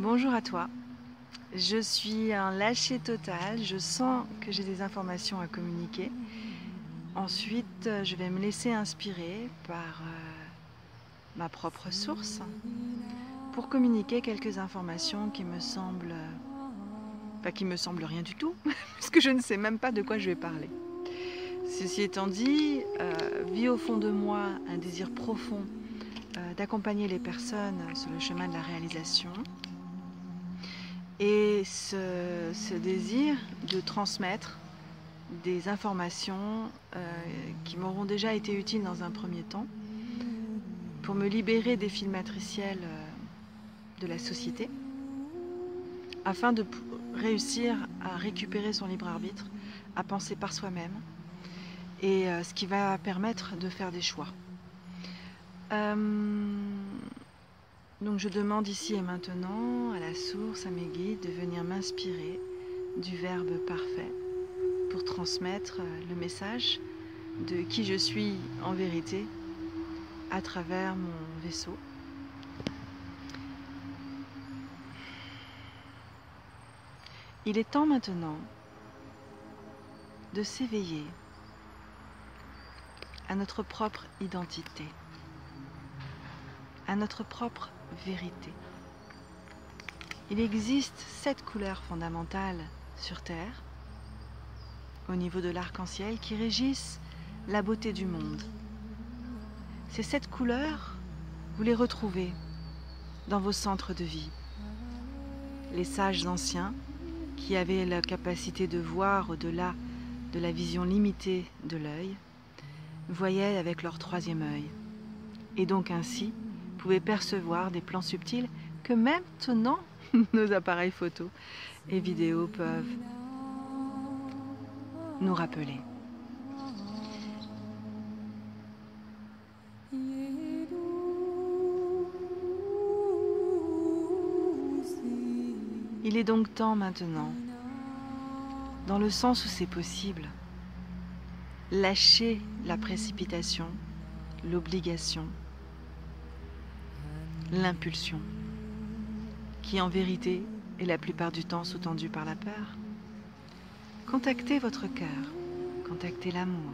Bonjour à toi. Je suis un lâcher total. Je sens que j'ai des informations à communiquer. Ensuite, je vais me laisser inspirer par ma propre source pour communiquer quelques informations qui me semblent, qui me semblent rien du tout, puisque je ne sais même pas de quoi je vais parler. Ceci étant dit, vit au fond de moi un désir profond d'accompagner les personnes sur le chemin de la réalisation. Et ce désir de transmettre des informations qui m'auront déjà été utiles dans un premier temps pour me libérer des fils matriciels de la société afin de réussir à récupérer son libre arbitre, à penser par soi-même et ce qui va permettre de faire des choix. Donc je demande ici et maintenant à la source, à mes guides, de venir m'inspirer du verbe parfait pour transmettre le message de qui je suis en vérité à travers mon vaisseau. Il est temps maintenant de s'éveiller à notre propre identité, à notre propre vérité. Il existe 7 couleurs fondamentales sur Terre, au niveau de l'arc-en-ciel, qui régissent la beauté du monde. Ces 7 couleurs, vous les retrouvez dans vos centres de vie. Les sages anciens, qui avaient la capacité de voir au-delà de la vision limitée de l'œil, voyaient avec leur 3e œil, et donc ainsi pouvaient percevoir des plans subtils que maintenant nos appareils photo et vidéo peuvent nous rappeler. Il est donc temps maintenant, dans le sens où c'est possible, lâcher la précipitation, l'obligation, l'impulsion, qui en vérité est la plupart du temps sous-tendue par la peur. Contactez votre cœur, contactez l'amour,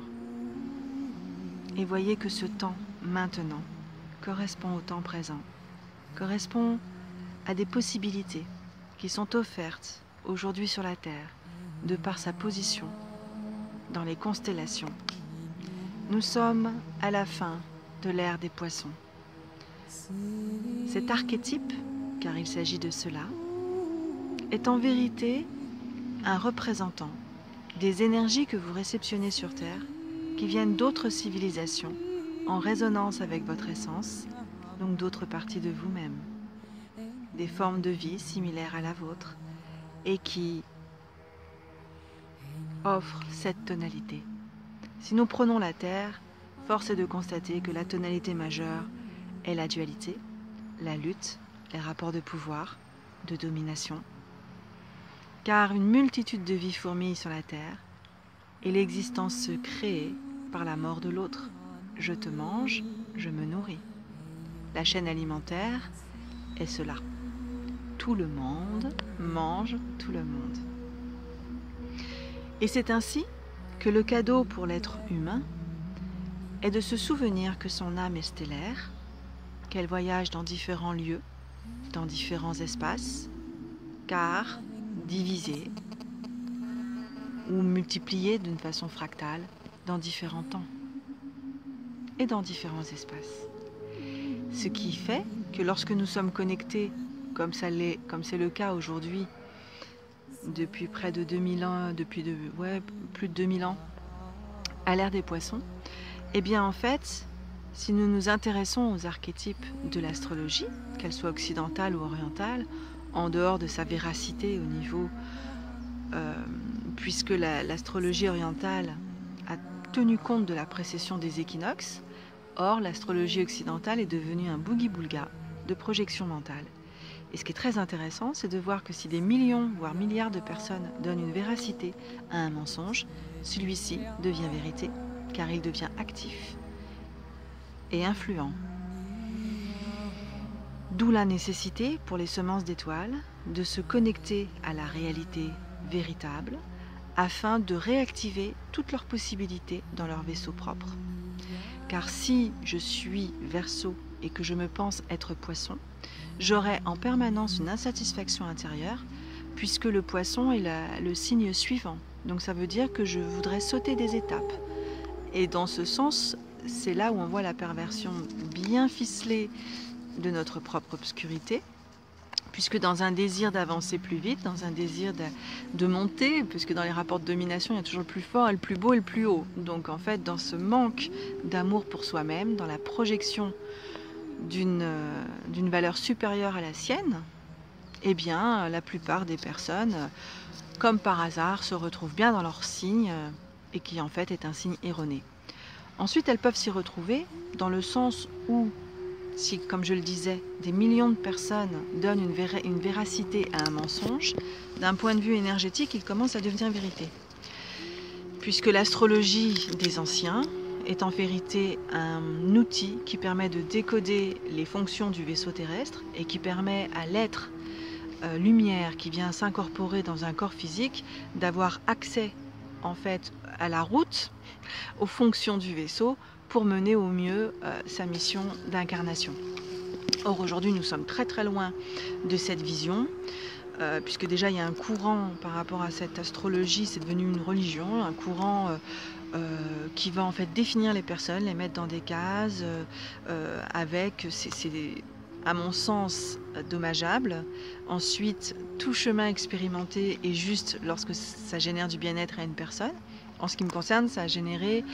et voyez que ce temps, maintenant, correspond au temps présent, correspond à des possibilités qui sont offertes aujourd'hui sur la Terre, de par sa position dans les constellations. Nous sommes à la fin de l'ère des poissons. Cet archétype, car il s'agit de cela, est en vérité un représentant des énergies que vous réceptionnez sur Terre, qui viennent d'autres civilisations, en résonance avec votre essence, donc d'autres parties de vous-même, des formes de vie similaires à la vôtre, et qui offrent cette tonalité. Si nous prenons la Terre, force est de constater que la tonalité majeure est la dualité, la lutte, les rapports de pouvoir, de domination, car une multitude de vies fourmillent sur la Terre, et l'existence se crée par la mort de l'autre. Je te mange, je me nourris. La chaîne alimentaire est cela. Tout le monde mange tout le monde. Et c'est ainsi que le cadeau pour l'être humain est de se souvenir que son âme est stellaire, qu'elle voyage dans différents lieux, dans différents espaces, car divisée ou multipliée d'une façon fractale dans différents temps et dans différents espaces. Ce qui fait que lorsque nous sommes connectés, comme c'est le cas aujourd'hui, depuis près de 2000 ans, plus de 2000 ans, à l'ère des poissons, eh bien en fait, si nous nous intéressons aux archétypes de l'astrologie, qu'elle soit occidentale ou orientale, en dehors de sa véracité au niveau, puisque l'astrologie orientale a tenu compte de la précession des équinoxes, or l'astrologie occidentale est devenue un boogie-boulga de projection mentale. Et ce qui est très intéressant, c'est de voir que si des millions, voire milliards de personnes donnent une véracité à un mensonge, celui-ci devient vérité, car il devient actif et influent. D'où la nécessité pour les semences d'étoiles de se connecter à la réalité véritable afin de réactiver toutes leurs possibilités dans leur vaisseau propre. Car si je suis Verseau et que je me pense être Poisson, j'aurai en permanence une insatisfaction intérieure puisque le Poisson est le signe suivant. Donc ça veut dire que je voudrais sauter des étapes. Et dans ce sens, c'est là où on voit la perversion bien ficelée de notre propre obscurité, puisque dans un désir d'avancer plus vite, dans un désir de monter, puisque dans les rapports de domination, il y a toujours le plus fort, le plus beau et le plus haut. Donc en fait, dans ce manque d'amour pour soi-même, dans la projection d'une valeur supérieure à la sienne, eh bien, la plupart des personnes, comme par hasard, se retrouvent bien dans leur signe, et qui en fait est un signe erroné. Ensuite, elles peuvent s'y retrouver dans le sens où, si, comme je le disais, des millions de personnes donnent une véracité à un mensonge, d'un point de vue énergétique, il commence à devenir vérité. Puisque l'astrologie des anciens est en vérité un outil qui permet de décoder les fonctions du vaisseau terrestre et qui permet à l'être lumière qui vient s'incorporer dans un corps physique d'avoir accès en fait à la route, aux fonctions du vaisseau pour mener au mieux sa mission d'incarnation. Or aujourd'hui nous sommes très très loin de cette vision, puisque déjà il y a un courant par rapport à cette astrologie, c'est devenu une religion, un courant qui va en fait définir les personnes, les mettre dans des cases, avec c'est à mon sens dommageable. Ensuite, tout chemin expérimenté est juste lorsque ça génère du bien-être à une personne. En ce qui me concerne, ça a généré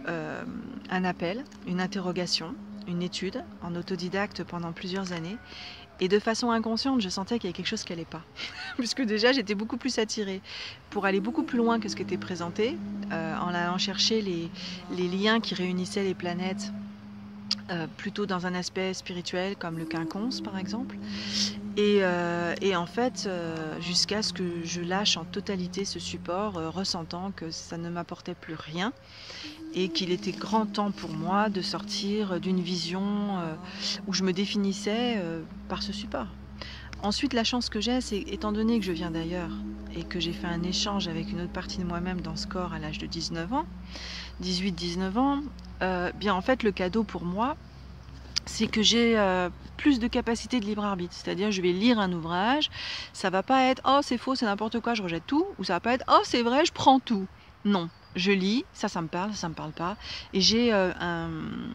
un appel, une interrogation, une étude en autodidacte pendant plusieurs années. Et de façon inconsciente, je sentais qu'il y avait quelque chose qui n'allait pas. Puisque déjà, j'étais beaucoup plus attirée pour aller beaucoup plus loin que ce qui était présenté, en allant chercher les liens qui réunissaient les planètes, plutôt dans un aspect spirituel, comme le quinconce par exemple. Et en fait, jusqu'à ce que je lâche en totalité ce support, ressentant que ça ne m'apportait plus rien et qu'il était grand temps pour moi de sortir d'une vision où je me définissais par ce support. Ensuite, la chance que j'ai, c'est étant donné que je viens d'ailleurs et que j'ai fait un échange avec une autre partie de moi-même dans ce corps à l'âge de 19 ans, 18-19 ans, bien en fait le cadeau pour moi, c'est que j'ai plus de capacité de libre arbitre. C'est-à-dire, je vais lire un ouvrage, ça va pas être « Oh, c'est faux, c'est n'importe quoi, je rejette tout » ou ça va pas être « Oh, c'est vrai, je prends tout ». Non, je lis, ça me parle, ça me parle pas. Et j'ai un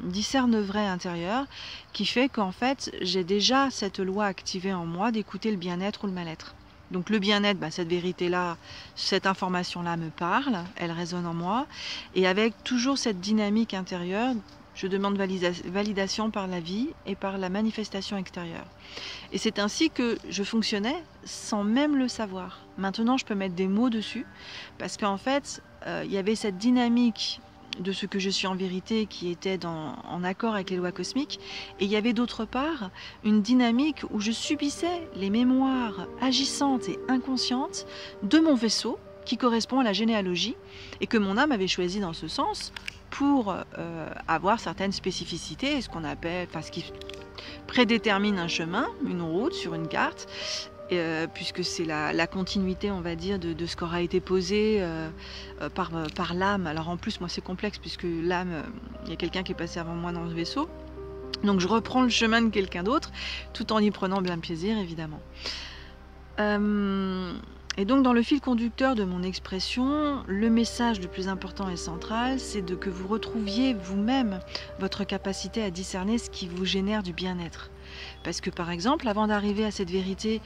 discerne-vrai intérieur qui fait qu'en fait, j'ai déjà cette loi activée en moi d'écouter le bien-être ou le mal-être. Donc le bien-être, cette vérité-là, cette information-là me parle, elle résonne en moi. Et avec toujours cette dynamique intérieure, je demande validation par la vie et par la manifestation extérieure. Et c'est ainsi que je fonctionnais sans même le savoir. Maintenant, je peux mettre des mots dessus, parce qu'en fait, il y avait cette dynamique de ce que je suis en vérité qui était en accord avec les lois cosmiques, et il y avait d'autre part une dynamique où je subissais les mémoires agissantes et inconscientes de mon vaisseau, qui correspond à la généalogie, et que mon âme avait choisi dans ce sens pour avoir certaines spécificités, ce qu'on appelle, ce qui prédétermine un chemin, une route sur une carte, puisque c'est la continuité, on va dire, de ce qu'aura été posé par l'âme. Alors en plus, moi c'est complexe, puisque l'âme, il y a quelqu'un qui est passé avant moi dans ce vaisseau, donc je reprends le chemin de quelqu'un d'autre, tout en y prenant bien plaisir, évidemment. Et donc dans le fil conducteur de mon expression, le message le plus important et central, c'est que vous retrouviez vous-même votre capacité à discerner ce qui vous génère du bien-être. Parce que par exemple, avant d'arriver à cette vérité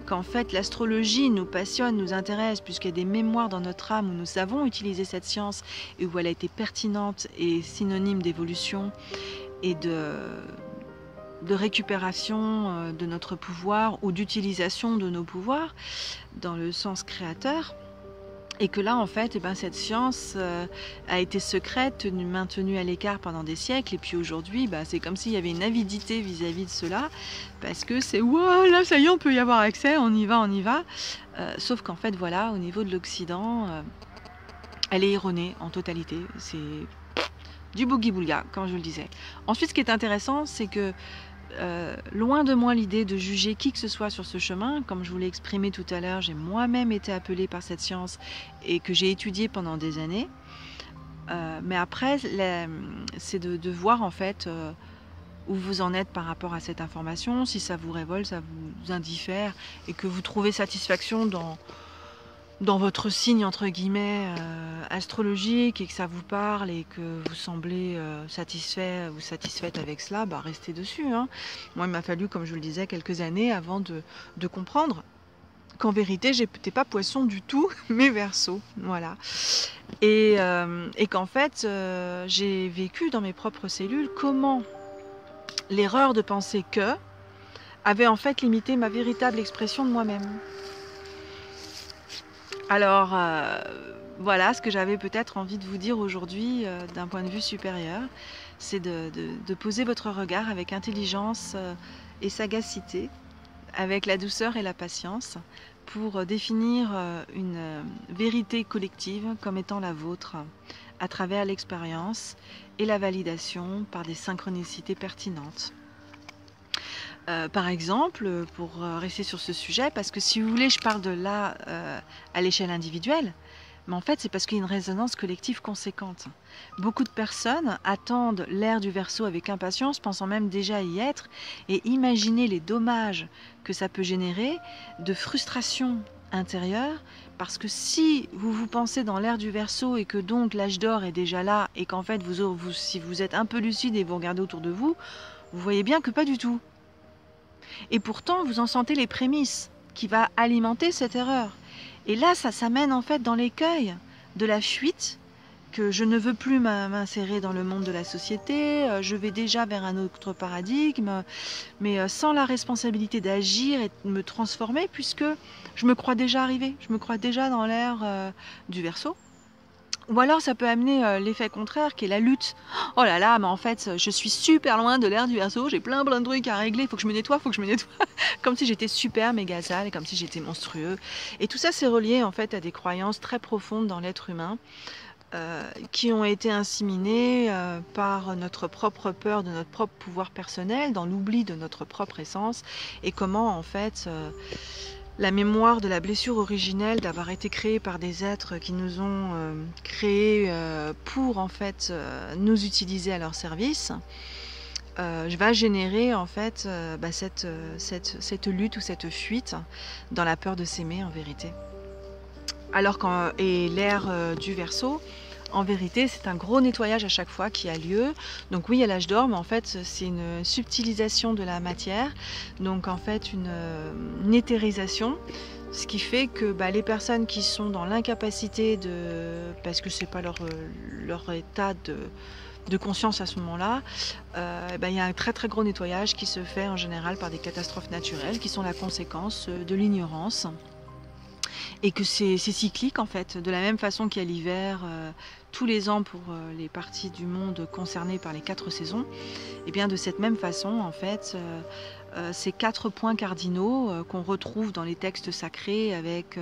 qu'en fait l'astrologie nous passionne, nous intéresse, puisqu'il y a des mémoires dans notre âme où nous savons utiliser cette science et où elle a été pertinente et synonyme d'évolution et de récupération de notre pouvoir ou d'utilisation de nos pouvoirs dans le sens créateur, et que là en fait cette science a été secrète, maintenue à l'écart pendant des siècles, et puis aujourd'hui c'est comme s'il y avait une avidité vis-à-vis de cela, parce que c'est wow, là ça y est, on peut y avoir accès, on y va, sauf qu'en fait voilà, au niveau de l'Occident, elle est erronée en totalité, c'est du boogie-boulga, comme je vous le disais. Ensuite, ce qui est intéressant, c'est que loin de moi l'idée de juger qui que ce soit sur ce chemin. Comme je vous l'ai exprimé tout à l'heure, j'ai moi-même été appelée par cette science et que j'ai étudié pendant des années. Mais après, c'est de voir en fait où vous en êtes par rapport à cette information, si ça vous révolte, ça vous indiffère et que vous trouvez satisfaction dans votre signe entre guillemets astrologique et que ça vous parle et que vous semblez satisfait ou satisfaite avec cela, bah restez dessus, hein. Moi il m'a fallu, comme je vous le disais, quelques années avant de comprendre qu'en vérité j'étais pas poisson du tout, mais Verseau, voilà. Et qu'en fait j'ai vécu dans mes propres cellules comment l'erreur de penser que avait en fait limité ma véritable expression de moi-même. Alors voilà ce que j'avais peut-être envie de vous dire aujourd'hui d'un point de vue supérieur, c'est de poser votre regard avec intelligence et sagacité, avec la douceur et la patience, pour définir une vérité collective comme étant la vôtre, à travers l'expérience et la validation par des synchronicités pertinentes. Par exemple, pour rester sur ce sujet, parce que si vous voulez, je parle de là à l'échelle individuelle, mais en fait c'est parce qu'il y a une résonance collective conséquente. Beaucoup de personnes attendent l'ère du Verseau avec impatience, pensant même déjà y être, et imaginer les dommages que ça peut générer de frustration intérieure, parce que si vous pensez dans l'ère du Verseau et que donc l'âge d'or est déjà là, et qu'en fait si vous êtes un peu lucide et vous regardez autour de vous, vous voyez bien que pas du tout. Et pourtant, vous en sentez les prémices qui va alimenter cette erreur. Et là, ça mène en fait dans l'écueil de la fuite, que je ne veux plus m'insérer dans le monde de la société, je vais déjà vers un autre paradigme, mais sans la responsabilité d'agir et de me transformer, puisque je me crois déjà arrivée, je me crois déjà dans l'ère du Verseau. Ou alors ça peut amener l'effet contraire qui est la lutte. Oh là là, mais en fait je suis super loin de l'ère du Verseau, j'ai plein de trucs à régler, faut que je me nettoie, comme si j'étais super méga sale, comme si j'étais monstrueux. Et tout ça c'est relié en fait à des croyances très profondes dans l'être humain, qui ont été inséminées par notre propre peur de notre propre pouvoir personnel, dans l'oubli de notre propre essence, et comment en fait la mémoire de la blessure originelle d'avoir été créée par des êtres qui nous ont créés pour en fait nous utiliser à leur service, va générer en fait cette lutte ou cette fuite dans la peur de s'aimer en vérité. Alors et l'ère du Verseau, en vérité, c'est un gros nettoyage à chaque fois qui a lieu. Donc oui, il y a l'âge d'or, mais en fait, c'est une subtilisation de la matière. Donc en fait, une éthérisation. Ce qui fait que les personnes qui sont dans l'incapacité parce que c'est pas leur état de conscience à ce moment-là, il y a un très très gros nettoyage qui se fait en général par des catastrophes naturelles qui sont la conséquence de l'ignorance. Et que c'est cyclique en fait, de la même façon qu'il y a l'hiver tous les ans pour les parties du monde concernées par les 4 saisons, et bien de cette même façon en fait, ces 4 points cardinaux qu'on retrouve dans les textes sacrés avec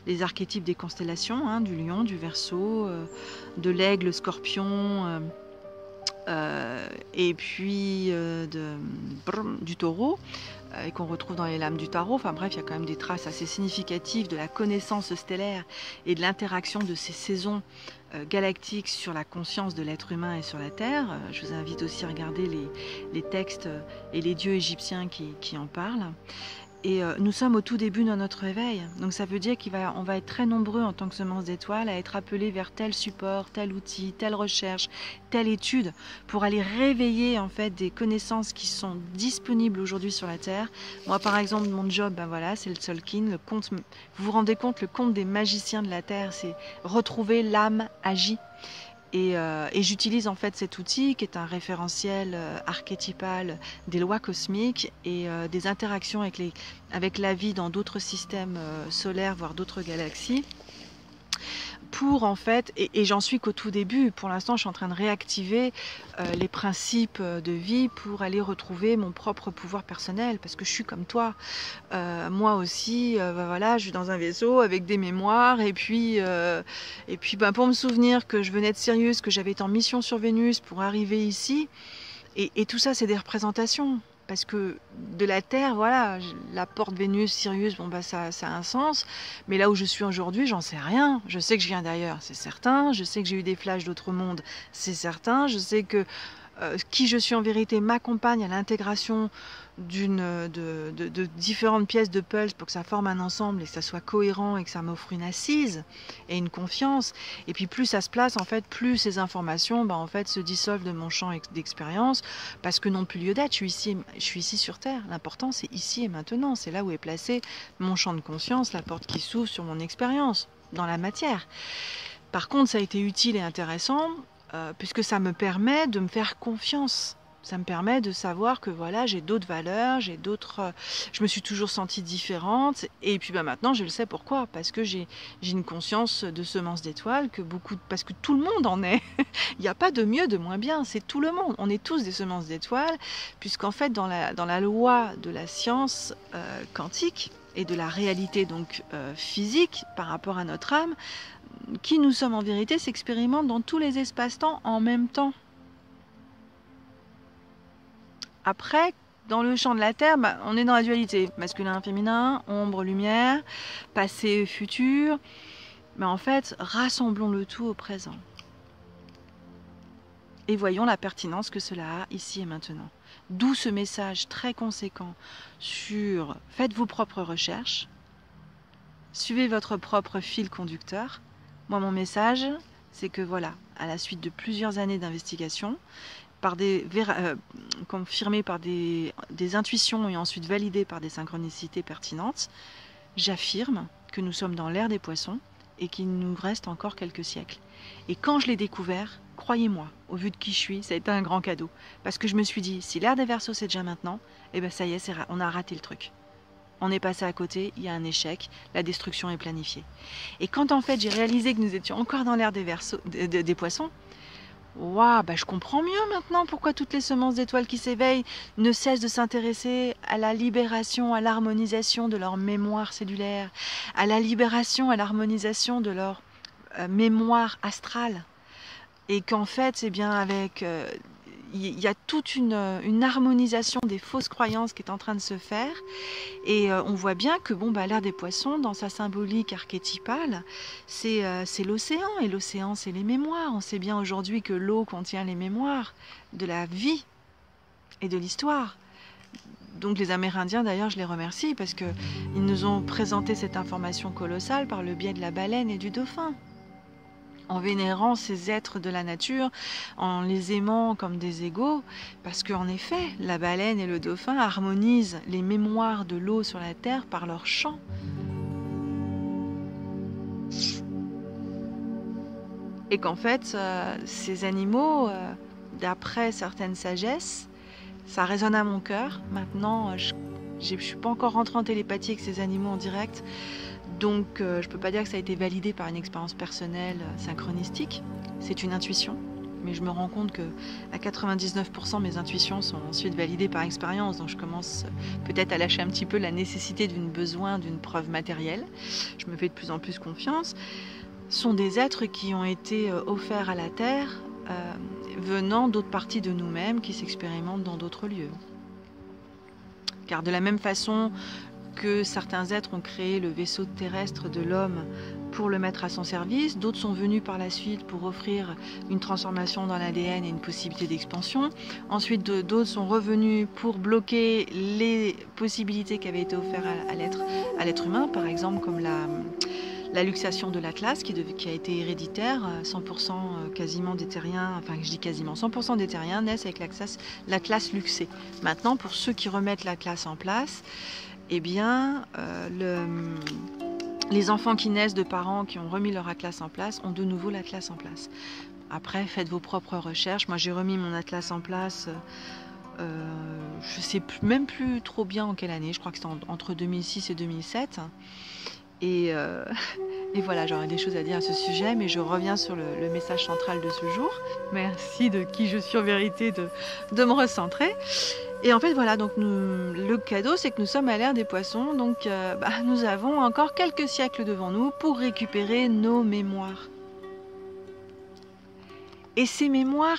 les archétypes des constellations, hein, du lion, du Verseau, de l'aigle, scorpion, et puis du taureau, et qu'on retrouve dans les lames du tarot. Enfin bref, il y a quand même des traces assez significatives de la connaissance stellaire et de l'interaction de ces saisons galactiques sur la conscience de l'être humain et sur la Terre. Je vous invite aussi à regarder les textes et les dieux égyptiens qui en parlent. Et nous sommes au tout début de notre réveil. Donc ça veut dire qu'on va être très nombreux en tant que semence d'étoiles à être appelés vers tel support, tel outil, telle recherche, telle étude pour aller réveiller en fait des connaissances qui sont disponibles aujourd'hui sur la Terre. Moi par exemple, mon job, c'est le Tzolk'in, le conte. Vous vous rendez compte, le conte des magiciens de la Terre, c'est retrouver l'âme agie. Et j'utilise en fait cet outil qui est un référentiel archétypal des lois cosmiques et des interactions avec la vie dans d'autres systèmes solaires, voire d'autres galaxies, pour en fait, et j'en suis qu'au tout début, pour l'instant je suis en train de réactiver les principes de vie pour aller retrouver mon propre pouvoir personnel, parce que je suis comme toi, moi aussi, voilà, je suis dans un vaisseau avec des mémoires, et puis pour me souvenir que je venais de Sirius, que j'avais été en mission sur Vénus pour arriver ici, et tout ça c'est des représentations. Parce que de la Terre, voilà, la porte Vénus, Sirius, bon bah ça a un sens. Mais là où je suis aujourd'hui, j'en sais rien. Je sais que je viens d'ailleurs, c'est certain. Je sais que j'ai eu des flashs d'autres mondes, c'est certain. Je sais que qui je suis en vérité m'accompagne à l'intégration de différentes pièces de puzzle pour que ça forme un ensemble et que ça soit cohérent et que ça m'offre une assise et une confiance. Et puis plus ça se place, en fait, plus ces informations en fait, se dissolvent de mon champ d'expérience, parce que n'ont plus lieu d'être. Je suis ici sur Terre. L'important, c'est ici et maintenant. C'est là où est placé mon champ de conscience, la porte qui s'ouvre sur mon expérience, dans la matière. Par contre, ça a été utile et intéressant, puisque ça me permet de me faire confiance. Ça me permet de savoir que voilà, j'ai d'autres valeurs, j'ai d'autres. Je me suis toujours sentie différente, et puis maintenant je le sais pourquoi, parce que j'ai une conscience de semence d'étoiles parce que tout le monde en est. Il n'y a pas de mieux, de moins bien, c'est tout le monde. On est tous des semences d'étoiles, puisqu'en fait dans la loi de la science quantique et de la réalité donc physique par rapport à notre âme, qui nous sommes en vérité s'expérimente dans tous les espaces-temps en même temps. Après, dans le champ de la Terre, on est dans la dualité. Masculin, féminin, ombre, lumière, passé, futur. Mais en fait, rassemblons le tout au présent. Et voyons la pertinence que cela a ici et maintenant. D'où ce message très conséquent sur faites vos propres recherches, suivez votre propre fil conducteur. Moi, mon message, c'est que voilà, à la suite de plusieurs années d'investigation, confirmées par des intuitions et ensuite validées par des synchronicités pertinentes, j'affirme que nous sommes dans l'ère des poissons et qu'il nous reste encore quelques siècles. Et quand je l'ai découvert, croyez-moi, au vu de qui je suis, ça a été un grand cadeau. Parce que je me suis dit, si l'ère des Verseaux c'est déjà maintenant, eh ben ça y est, on a raté le truc. On est passé à côté, il y a un échec, la destruction est planifiée. Et quand en fait j'ai réalisé que nous étions encore dans l'ère des poissons, waouh, je comprends mieux maintenant pourquoi toutes les semences d'étoiles qui s'éveillent ne cessent de s'intéresser à la libération, à l'harmonisation de leur mémoire cellulaire, à la libération, à l'harmonisation de leur mémoire astrale. Et qu'en fait, c'est bien avec... il y a toute une harmonisation des fausses croyances qui est en train de se faire, et on voit bien que l'ère des poissons, dans sa symbolique archétypale, c'est l'océan, et l'océan c'est les mémoires. On sait bien aujourd'hui que l'eau contient les mémoires de la vie et de l'histoire. Donc les Amérindiens, d'ailleurs, je les remercie parce qu'ils nous ont présenté cette information colossale par le biais de la baleine et du dauphin, en vénérant ces êtres de la nature, en les aimant comme des égaux, parce qu'en effet, la baleine et le dauphin harmonisent les mémoires de l'eau sur la terre par leur chant. Et qu'en fait, ces animaux, d'après certaines sagesses, ça résonne à mon cœur. Maintenant, je ne suis pas encore rentrée en télépathie avec ces animaux en direct, donc je ne peux pas dire que ça a été validé par une expérience personnelle synchronistique. C'est une intuition, mais je me rends compte que à 99% mes intuitions sont ensuite validées par expérience, donc je commence peut-être à lâcher un petit peu la nécessité d'une preuve matérielle. Je me fais de plus en plus confiance. Ce sont des êtres qui ont été offerts à la Terre, venant d'autres parties de nous-mêmes qui s'expérimentent dans d'autres lieux. Car de la même façon que certains êtres ont créé le vaisseau terrestre de l'homme pour le mettre à son service, d'autres sont venus par la suite pour offrir une transformation dans l'ADN et une possibilité d'expansion. Ensuite, d'autres sont revenus pour bloquer les possibilités qui avaient été offertes à l'être humain, par exemple comme la luxation de l'Atlas qui a été héréditaire, 100% quasiment des terriens, enfin je dis quasiment 100% des terriens naissent avec l'Atlas luxé. Maintenant, pour ceux qui remettent l'Atlas en place, eh bien, les enfants qui naissent de parents qui ont remis leur Atlas en place ont de nouveau l'Atlas en place. Après, faites vos propres recherches. Moi, j'ai remis mon Atlas en place, je ne sais même plus trop bien en quelle année, je crois que c'était entre 2006 et 2007. Et Et voilà, j'aurais des choses à dire à ce sujet, mais je reviens sur le message central de ce jour. Merci de qui je suis en vérité de me recentrer. Et en fait, voilà, donc le cadeau, c'est que nous sommes à l'ère des poissons, donc nous avons encore quelques siècles devant nous pour récupérer nos mémoires. Et ces mémoires,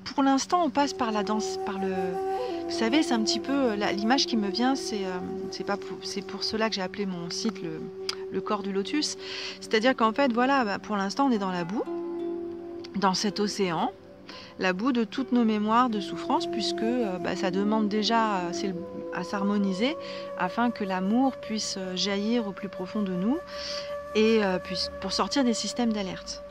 pour l'instant, on passe par la danse, Vous savez, c'est un petit peu l'image qui me vient, c'est pour cela que j'ai appelé mon site le corps du lotus. C'est-à-dire qu'en fait, voilà, pour l'instant, on est dans la boue, dans cet océan, la boue de toutes nos mémoires de souffrance, puisque ça demande déjà à s'harmoniser afin que l'amour puisse jaillir au plus profond de nous et pour sortir des systèmes d'alerte.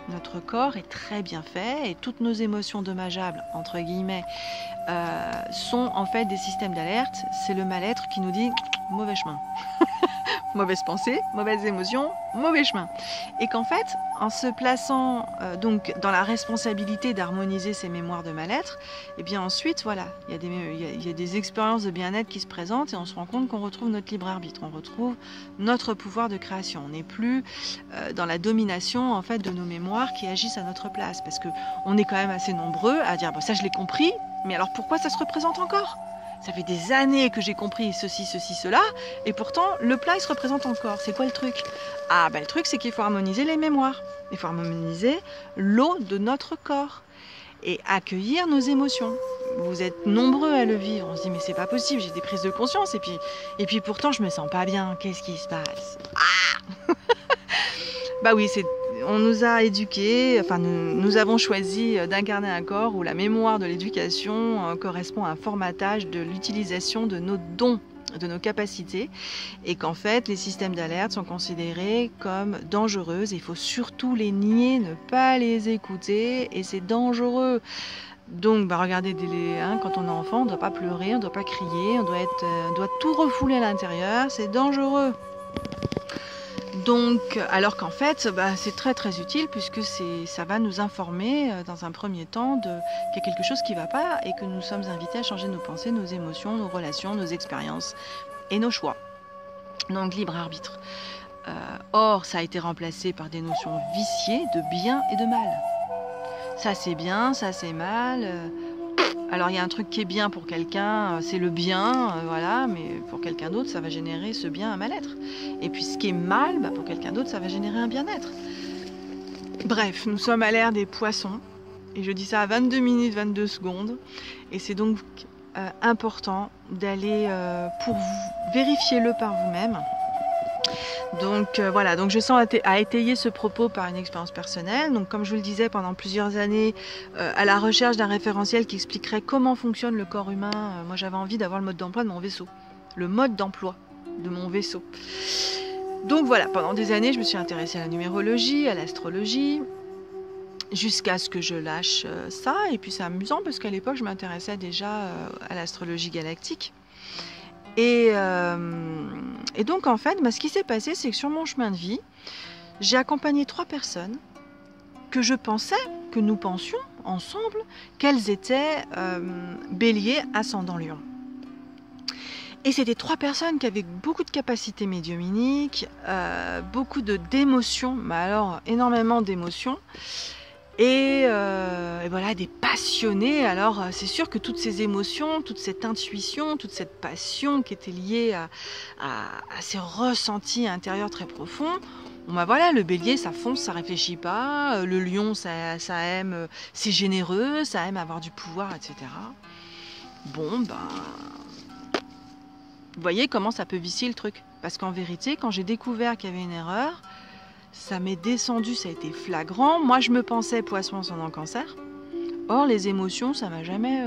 Notre corps est très bien fait et toutes nos émotions dommageables, entre guillemets, sont en fait des systèmes d'alerte. C'est le mal-être qui nous dit « mauvais chemin ». Mauvaise pensée, mauvaise émotion, mauvais chemin. Et qu'en fait, en se plaçant donc dans la responsabilité d'harmoniser ces mémoires de mal-être, et bien ensuite, voilà, il y a des expériences de bien-être qui se présentent et on se rend compte qu'on retrouve notre libre arbitre, on retrouve notre pouvoir de création. On n'est plus dans la domination en fait de nos mémoires qui agissent à notre place, parce que on est quand même assez nombreux à dire ça je l'ai compris, mais alors pourquoi ça se représente encore ? Ça fait des années que j'ai compris ceci, cela, et pourtant, le plat, il se représente encore. C'est quoi le truc ? Le truc, c'est qu'il faut harmoniser les mémoires. Il faut harmoniser l'eau de notre corps et accueillir nos émotions. Vous êtes nombreux à le vivre. On se dit, mais c'est pas possible, j'ai des prises de conscience, et puis pourtant, je me sens pas bien. Qu'est-ce qui se passe ? Oui, on nous a éduqués, nous avons choisi d'incarner un corps où la mémoire de l'éducation correspond à un formatage de l'utilisation de nos dons, de nos capacités, et qu'en fait les systèmes d'alerte sont considérés comme dangereux. Il faut surtout les nier, ne pas les écouter, et c'est dangereux. Donc regardez, quand on est enfant, on ne doit pas pleurer, on ne doit pas crier, on doit tout refouler à l'intérieur, c'est dangereux. Donc, alors qu'en fait, c'est très très utile puisque ça va nous informer dans un premier temps qu'il y a quelque chose qui ne va pas et que nous sommes invités à changer nos pensées, nos émotions, nos relations, nos expériences et nos choix. Donc, libre arbitre. Or, ça a été remplacé par des notions viciées de bien et de mal. Ça c'est bien, ça c'est mal. Alors il y a un truc qui est bien pour quelqu'un, c'est le bien, voilà, mais pour quelqu'un d'autre, ça va générer ce bien un mal-être. Et puis ce qui est mal, pour quelqu'un d'autre, ça va générer un bien-être. Bref, nous sommes à l'ère des poissons, et je dis ça à 22 minutes 22 secondes, et c'est donc important d'aller pour vérifier-le par vous-même. Donc voilà, donc je sens à étayer ce propos par une expérience personnelle. Donc comme je vous le disais, pendant plusieurs années, à la recherche d'un référentiel qui expliquerait comment fonctionne le corps humain, moi j'avais envie d'avoir le mode d'emploi de mon vaisseau. Le mode d'emploi de mon vaisseau. Donc voilà, pendant des années, je me suis intéressée à la numérologie, à l'astrologie, jusqu'à ce que je lâche ça. Et puis c'est amusant parce qu'à l'époque, je m'intéressais déjà à l'astrologie galactique. Et donc en fait, ce qui s'est passé, c'est que sur mon chemin de vie, j'ai accompagné 3 personnes que je pensais, que nous pensions ensemble, qu'elles étaient bélier, ascendant lion. Et c'était 3 personnes qui avaient beaucoup de capacités médiumniques, beaucoup d'émotions, mais alors énormément d'émotions. Et voilà, des passionnés. Alors c'est sûr que toutes ces émotions, toute cette intuition, toute cette passion qui était liée à ces ressentis intérieurs très profonds, voilà, le bélier ça fonce, ça réfléchit pas, le lion ça aime, c'est généreux, ça aime avoir du pouvoir, etc. Bon vous voyez comment ça peut vicier le truc, parce qu'en vérité, quand j'ai découvert qu'il y avait une erreur, ça m'est descendu, ça a été flagrant. Moi, je me pensais poisson ascendant cancer. Or, les émotions, ça m'a jamais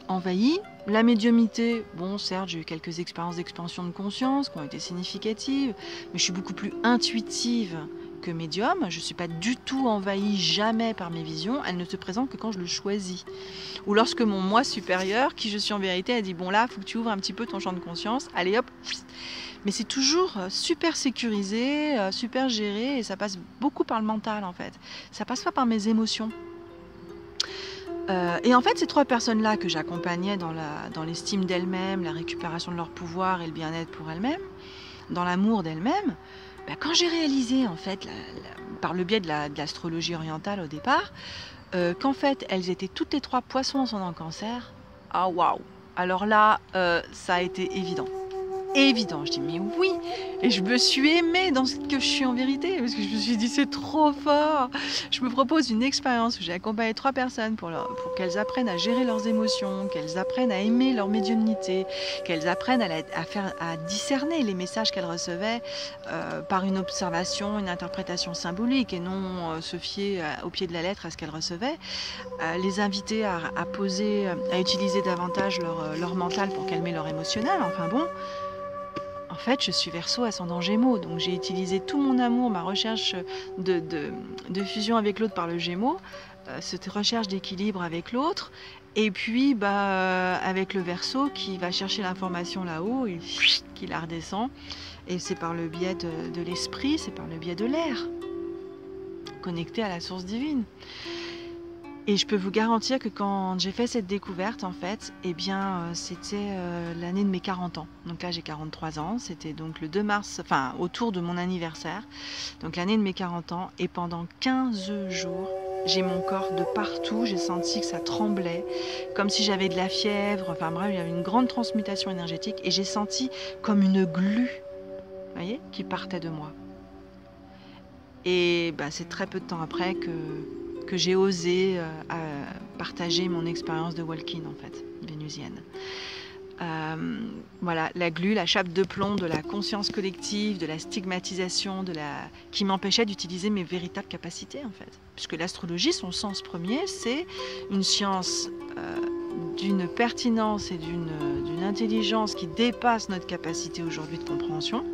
envahi. La médiumnité, bon, certes, j'ai eu quelques expériences d'expansion de conscience qui ont été significatives, mais je suis beaucoup plus intuitive que médium. Je ne suis pas du tout envahie, jamais par mes visions. Elles ne se présentent que quand je le choisis. Ou lorsque mon moi supérieur, qui je suis en vérité, a dit « Bon là, il faut que tu ouvres un petit peu ton champ de conscience. Allez hop !» Mais c'est toujours super sécurisé, super géré, et ça passe beaucoup par le mental en fait. Ça passe pas par mes émotions. Et en fait, ces 3 personnes-là que j'accompagnais dans l'estime d'elles-mêmes, la récupération de leur pouvoir et le bien-être pour elles-mêmes, dans l'amour d'elles-mêmes, quand j'ai réalisé en fait, par le biais de l'astrologie orientale au départ, qu'en fait elles étaient toutes les 3 poissons ascendant Cancer, ah waouh! Alors là, ça a été évident. Évident, je dis mais oui, et je me suis aimée dans ce que je suis en vérité, parce que je me suis dit c'est trop fort. Je me propose une expérience où j'ai accompagné 3 personnes pour qu'elles apprennent à gérer leurs émotions, qu'elles apprennent à aimer leur médiumnité, qu'elles apprennent à discerner les messages qu'elles recevaient par une observation, une interprétation symbolique, et non se fier au pied de la lettre à ce qu'elles recevaient, les inviter à utiliser davantage leur mental pour calmer leur émotionnel, enfin bon. En fait, je suis Verseau ascendant Gémeaux, donc j'ai utilisé tout mon amour, ma recherche de fusion avec l'autre par le Gémeaux, cette recherche d'équilibre avec l'autre, et puis avec le Verseau qui va chercher l'information là-haut et qui la redescend, et c'est par le biais de l'esprit, c'est par le biais de l'air, connecté à la source divine. Et je peux vous garantir que quand j'ai fait cette découverte, en fait, c'était l'année de mes 40 ans. Donc là, j'ai 43 ans. C'était donc le 2 mars, enfin, autour de mon anniversaire. Donc l'année de mes 40 ans. Et pendant 15 jours, j'ai mon corps de partout. J'ai senti que ça tremblait, comme si j'avais de la fièvre. Enfin bref, il y avait une grande transmutation énergétique. Et j'ai senti comme une glu, vous voyez, qui partait de moi. Et c'est très peu de temps après que j'ai osé partager mon expérience de walk-in, en fait, vénusienne. Voilà, la glu, la chape de plomb de la conscience collective, de la stigmatisation, qui m'empêchait d'utiliser mes véritables capacités, en fait. Puisque l'astrologie, son sens premier, c'est une science d'une pertinence et d'une intelligence qui dépasse notre capacité aujourd'hui de compréhension,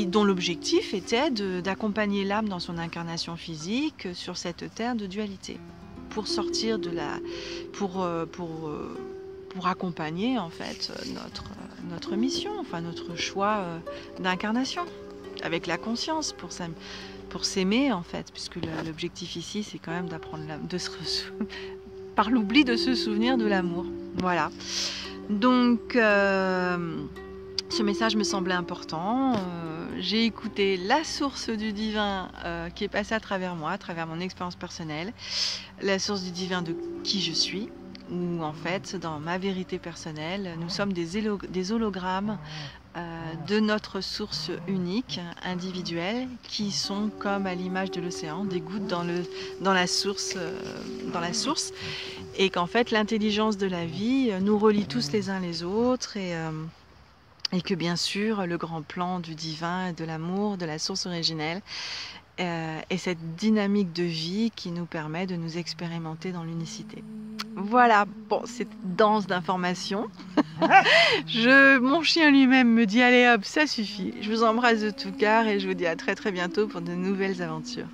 dont l'objectif était d'accompagner l'âme dans son incarnation physique sur cette terre de dualité, pour sortir pour accompagner en fait notre mission, enfin notre choix d'incarnation, avec la conscience, pour s'aimer en fait, puisque l'objectif ici c'est quand même d'apprendre par l'oubli de se souvenir de l'amour. Voilà. Donc ce message me semblait important. J'ai écouté la source du divin qui est passée à travers moi, à travers mon expérience personnelle, la source du divin de qui je suis, où en fait, dans ma vérité personnelle, nous sommes des hologrammes de notre source unique, individuelle, qui sont comme à l'image de l'océan, des gouttes dans la source, et qu'en fait l'intelligence de la vie nous relie tous les uns les autres, et que bien sûr le grand plan du divin, de l'amour, de la source originelle, et cette dynamique de vie qui nous permet de nous expérimenter dans l'unicité. Voilà, bon, c'est dense d'informations. Mon chien lui-même me dit allez hop, ça suffit. Je vous embrasse de tout cœur et je vous dis à très très bientôt pour de nouvelles aventures.